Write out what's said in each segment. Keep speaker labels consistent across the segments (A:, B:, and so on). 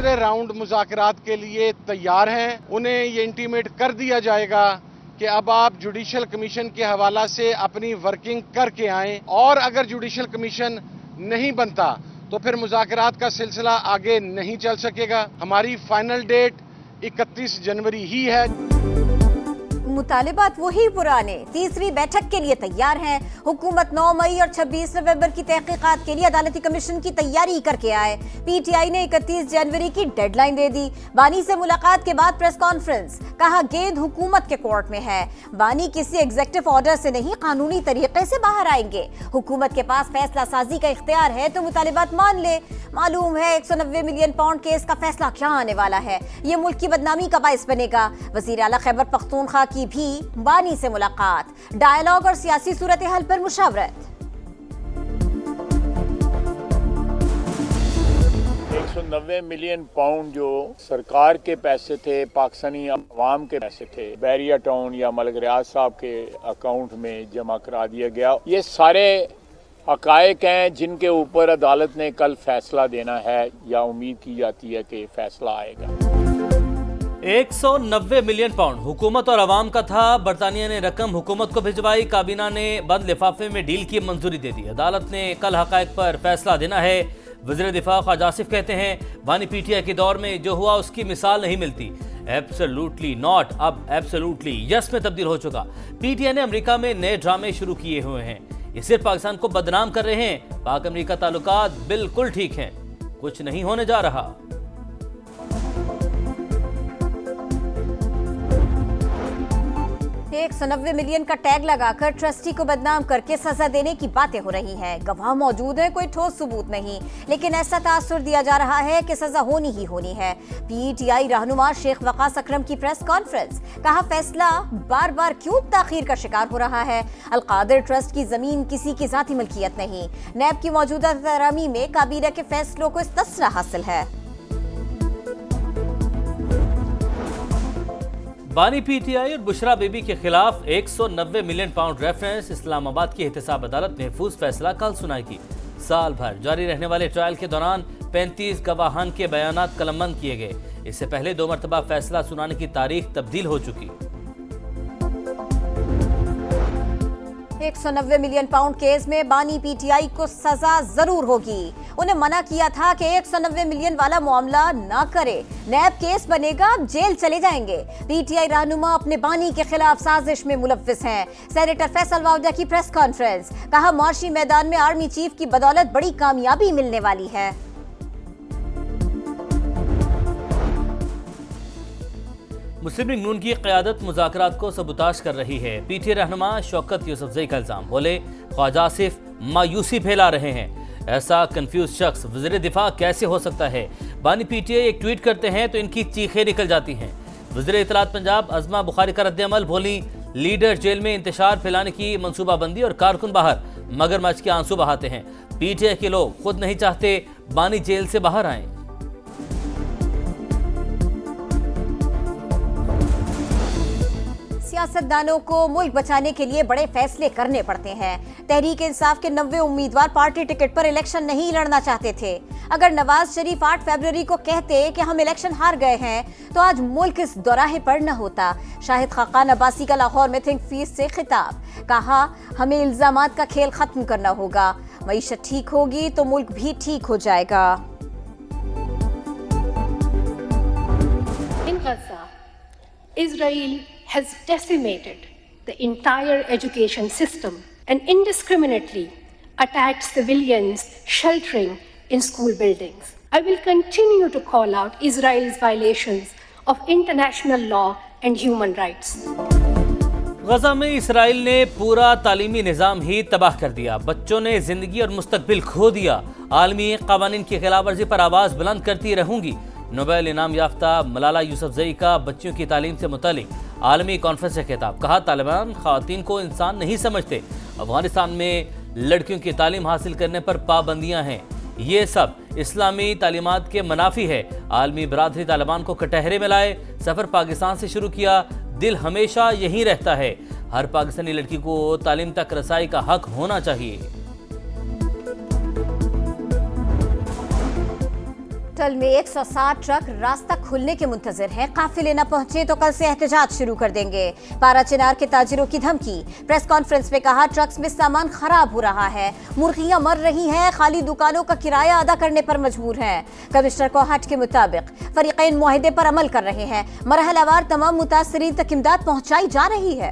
A: दूसरे राउंड मुज़ाकरात के लिए तैयार हैं। उन्हें ये इंटीमेट कर दिया जाएगा कि अब आप जुडिशल कमीशन के हवाला से अपनी वर्किंग करके आएं, और अगर जुडिशल कमीशन नहीं बनता तो फिर मुज़ाकरात का सिलसिला आगे नहीं चल सकेगा। हमारी फाइनल डेट 31 जनवरी ही है।
B: मुतालिबात वही पुराने, तीसरी बैठक के लिए तैयार हैं। हुकूमत 9 मई और 26 नवंबर की तहकीकात के लिए अदालती कमीशन की तैयारी करके आए। पीटीआई ने 31 जनवरी की डेडलाइन दे दी। बानी से मुलाकात के बाद प्रेस कॉन्फ्रेंस, कहा गेंद हुकूमत के कोर्ट में है। बानी किसी एग्जीक्यूटिव ऑर्डर से नहीं, कानूनी तरीके से बाहर आएंगे। हुकूमत के पास फैसला साजी का इख्तियार है तो मुतालिबात मान ले। मालूम है 190 मिलियन पाउंड केस का फैसला क्या आने वाला है। ये मुल्क की बदनामी का बाइस बनेगा। वजीर आला खैबर पख्तूनख्वा की भी बानी से मुलाकात, डायलॉग और सियासी सूरत हाल पर मुशावरत।
C: 190 मिलियन पाउंड जो सरकार के पैसे थे, पाकिस्तानी अवाम के पैसे थे, बैरिया टाउन या मलिक रियाज साहब के अकाउंट में जमा करा दिया गया। ये सारे हकायक हैं जिनके ऊपर अदालत ने कल फैसला देना है या उम्मीद की जाती है कि फैसला आएगा।
D: 190 मिलियन पाउंड हुकूमत और अवाम का था। बरतानिया ने रकम हुकूमत को भिजवाई। काबीना ने बंद लिफाफे में डील की मंजूरी दे दी। अदालत ने कल हकायक पर फैसला देना है। वज़ीर दिफा ख्वाजा आसिफ कहते हैं बानी पीटीआई के दौर में जो हुआ उसकी मिसाल नहीं मिलती। एब्सोल्युटली नॉट, अब एब्सोल्युटली यस में तब्दील हो चुका। पीटीआई ने अमेरिका में नए ड्रामे शुरू किए हुए हैं। ये सिर्फ पाकिस्तान को बदनाम कर रहे हैं। पाक अमेरिका ताल्लुकात बिल्कुल ठीक हैं, कुछ नहीं होने जा रहा।
B: 190 मिलियन का टैग लगाकर ट्रस्टी को बदनाम करके सजा देने की बातें हो रही हैं। गवाह मौजूद है, कोई ठोस सबूत नहीं, लेकिन ऐसा तासुर दिया जा रहा है कि सजा होनी ही होनी है। पीटीआई रहनुमा शेख वकास अकरम की प्रेस कॉन्फ्रेंस, कहा फैसला बार बार क्यों ताखीर का शिकार हो रहा है। अलकादिर ट्रस्ट की जमीन किसी की जाती मलकियत नहीं। नैब की मौजूदा तरामी में काबीना के फैसलों को इस्तिस्ना हासिल है।
D: बानी पीटीआई और बुशरा बीबी के खिलाफ 190 मिलियन पाउंड रेफरेंस। इस्लामाबाद की एहतसाब अदालत महफूज फैसला कल सुनाएगी। साल भर जारी रहने वाले ट्रायल के दौरान 35 गवाहान के बयानात कलमबंद किए गए। इससे पहले 2 मरतबा फैसला सुनाने की तारीख तब्दील हो चुकी।
B: 190 मिलियन पाउंड केस में बानी पीटीआई को सजा जरूर होगी। उन्हें मना किया था कि 190 मिलियन वाला मामला ना करे। नैब केस बनेगा, जेल चले जाएंगे। पीटीआई रहनुमा अपने बानी के खिलाफ साजिश में मुलव्विस हैं। सेनेटर फैसल वावडा की प्रेस कॉन्फ्रेंस, कहा मार्शी मैदान में आर्मी चीफ की बदौलत बड़ी कामयाबी मिलने वाली है।
D: मुस्लिम लीग नून की क़यादत मुज़ाकरात को सबूताश कर रही है। पीटीआई रहनुमा शौकत यूसुफजई का इल्ज़ाम, बोले ख्वाजा आसिफ मायूसी फैला रहे हैं। ऐसा कंफ्यूज शख्स वज़ीर दिफा कैसे हो सकता है। बानी पीटीआई एक ट्वीट करते हैं तो इनकी चीखें निकल जाती हैं। वज़ीर इत्तलात पंजाब अज़मा बुखारी का रद्द-ए-अमल, बोली लीडर जेल में इंतशार फैलाने की मनसूबाबंदी और कारकुन बाहर मगरमच्छ के आंसू बहाते हैं। पीटीआई के लोग खुद नहीं चाहते बानी जेल से बाहर आएं।
B: सियासतदानों को मुल्क बचाने के लिए बड़े फैसले करने पड़ते हैं। तहरीक इंसाफ के 90 उम्मीदवार पार्टी टिकट पर इलेक्शन नहीं लड़ना चाहते थे। अगर नवाज शरीफ 8 फरवरी को कहते कि हम इलेक्शन हार गए हैं तो आज मुल्क इस दोराहे पर न होता। शाहिद खाकान अब्बासी का लाहौर में थिंक पीस से खिताब, कहा हमें इल्जामात का खेल खत्म करना होगा। मईशत ठीक होगी तो मुल्क भी ठीक हो जाएगा।
E: In Gaza, Israel has decimated the entire education system and indiscriminately attacked civilians sheltering in school buildings. I will continue to call out Israel's violations of international law and human rights.
D: गजा में Israel ने पूरा तालीमी निज़ाम ही तबाह कर दिया। बच्चों ने जिंदगी और मुस्तकबिल खो दिया। आलमी क़वानीन की खिलाफ वर्जी पर आवाज़ बुलंद करती रहूंगी। नोबेल इनाम याफ्ता मलाला यूसुफजई का बच्चियों की तालीम से मुतालिक आलमी कॉन्फ्रेंस से खिताब, कहा तालिबान ख़वातीन को इंसान नहीं समझते। अफगानिस्तान में लड़कियों की तालीम हासिल करने पर पाबंदियां हैं। ये सब इस्लामी तालीमात के मुनाफी है। आलमी बरादरी तालिबान को कटहरे में लाए। सफ़र पाकिस्तान से शुरू किया, दिल हमेशा यहीं रहता है। हर पाकिस्तानी लड़की को तालीम तक रसाई का हक होना चाहिए।
B: कराकल में 160 ट्रक रास्ता खुलने के मुंतजर हैं। काफिले न पहुंचे तो कल से एहतजाज शुरू कर देंगे। पारा चिनार के ताजिरों की धमकी। प्रेस कॉन्फ्रेंस में कहा ट्रक्स में सामान खराब हो रहा है, मुर्गियां मर रही हैं, खाली दुकानों का किराया अदा करने पर मजबूर हैं। कमिश्नर कोहाट के मुताबिक फरीकैन मुआहदे पर अमल कर रहे हैं। मरहलावार तमाम मुतासरीन तक इमदाद पहुंचाई जा रही है।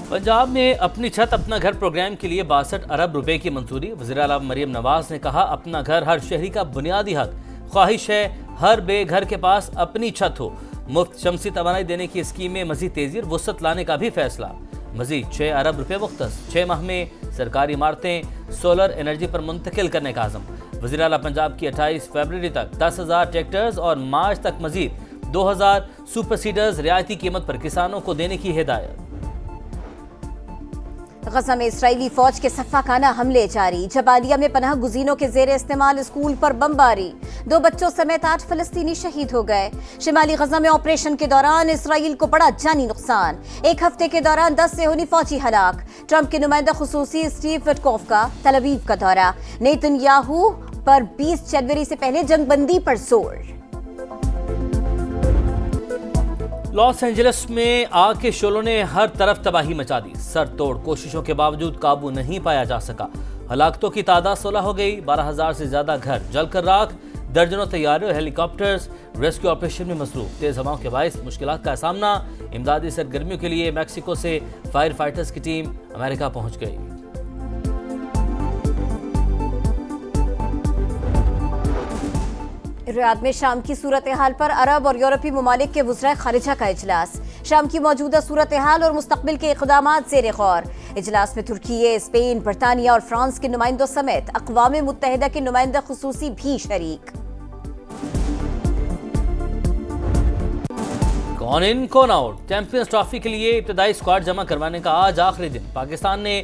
D: पंजाब में अपनी छत अपना घर प्रोग्राम के लिए 62 अरब रुपए की मंजूरी। वज़ीर आला मरियम नवाज ने कहा अपना घर हर शहरी का बुनियादी हक। ख्वाहिश है हर बेघर के पास अपनी छत हो। मुफ्त शमसी तवानाई देने की स्कीम में मजीद तेजी और वसअत लाने का भी फैसला। मजीद 6 अरब रुपए मुख्तस। 6 माह में सरकारी इमारतें सोलर एनर्जी पर मुंतकिल करने का आज़म। वज़ीर आला पंजाब की 28 फरवरी तक 10,000 ट्रैक्टर्स और मार्च तक मजीद 2,000 सुपर सीडर्स रियायती कीमत पर किसानों को देने की हिदायत।
B: गजा में इसराइली फौज के सफाकाना हमले जारी। जबालिया में पनाह गुज़ीनों के जेर इस्तेमाल स्कूल पर बमबारी। 2 बच्चों समेत 8 फलस्तीनी शहीद हो गए। शिमाली गजा में ऑपरेशन के दौरान इसराइल को पड़ा जानी नुकसान। 1 हफ्ते के दौरान 10 से होनी फौजी हलाक। ट्रंप के नुमाइंदा खुसूसी स्टीव विटकॉफ का तल अवीव का दौरा। नेतन्याहू पर 20 जनवरी से पहले जंगबंदी पर जोर।
D: लॉस एंजलिस में आग के शोलों ने हर तरफ तबाही मचा दी। सर तोड़ कोशिशों के बावजूद काबू नहीं पाया जा सका। हलाकतों की तादाद 16 हो गई। 12,000 से ज्यादा घर जलकर राख। दर्जनों तैयारियों और हेलीकॉप्टर्स रेस्क्यू ऑपरेशन में मसरूफ। तेज हवाओं के बायस मुश्किलात का सामना। इमदादी सरगर्मियों के लिए मैक्सिको से फायर फाइटर्स की टीम अमेरिका पहुंच गई।
B: रियाद में शाम की सूरत हाल पर अरब और यूरोपीय ममालिक के वज़राए खारिजा का इजलास। शाम की मौजूदा सूरत हाल और मुस्तकबिल के इक़दामात ज़ेर गौर। इजलास में तुर्की, स्पेन, बरतानिया और फ्रांस के नुमाइंदों समेत अक़वाम मुत्तहिदा के नुमाइंदा खुसूसी भी शरीक।
D: कौन इन कौन आउट। चैंपियंस ट्रॉफी के लिए इब्तदाई स्क्वाड जमा करवाने का आज आखिरी दिन। पाकिस्तान ने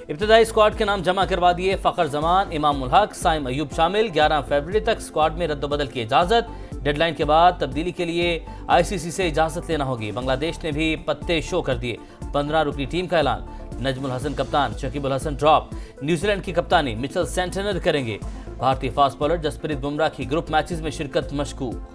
D: इब्तदाई स्क्वाड के नाम जमा करवा दिए। फ़खर जमान, इमाम उल हक, साइम अयूब शामिल। 11 फरवरी तक स्क्वाड में रद्दबदल की इजाज़त। डेडलाइन के बाद तब्दीली के लिए ICC से इजाज़त लेना होगी। बांग्लादेश ने भी पत्ते शो कर दिए। 15 रुकनी टीम का ऐलान। नजमुल हसन कप्तान, शकीब उल हसन ड्रॉप। न्यूजीलैंड की कप्तानी मिचेल सेंटनर करेंगे। भारतीय फास्ट बॉलर जसप्रीत बुमराह की ग्रुप मैचेस में शिरकत मशकूक।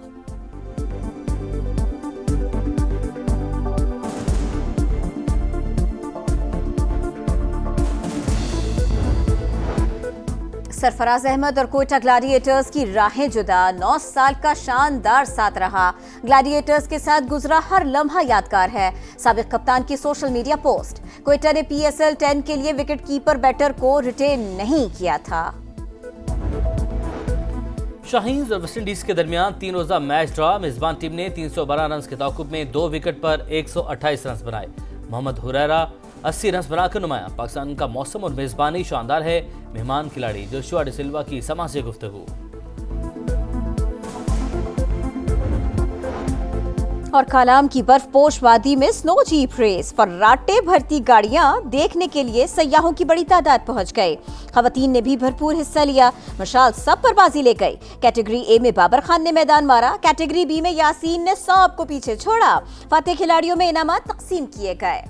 B: सरफराज अहमद और कोयटा ग्लैडिएटर्स की राहें जुदा। 9 साल का शानदार साथ रहा। ग्लैडिएटर्स के साथ गुजरा हर लम्हा यादगार है। साबिक कप्तान की सोशल मीडिया पोस्ट। कोयटा ने PSL 10 के लिए विकेट कीपर बैटर को रिटेन नहीं किया था।
D: शाहीन और वेस्टइंडीज के दरमियान 3 रोजा मैच ड्रा। मेजबान टीम ने 312 रन के तौक़ुफ़ में 2 विकेट पर 128 रन बनाए। मोहम्मद हुरैरा 80 रन बनाकर नुमाया। पाकिस्तान का मौसम और मेजबानी शानदार है। मेहमान खिलाड़ी जोशुआ डिसिल्वा की समा से गुफ्तगू।
B: और कालाम की बर्फपोश वादी में स्नो जीप रेस। फर्राटे भरती गाड़ियां देखने के लिए सयाहों की बड़ी तादाद पहुंच गए। खवातीन ने भी भरपूर हिस्सा लिया। मशाल सब पर बाजी ले गई। कैटेगरी A में बाबर खान ने मैदान मारा। कैटेगरी B में यासीन ने सबको पीछे छोड़ा। फातेह खिलाड़ियों में इनामात तकसीम किए गए।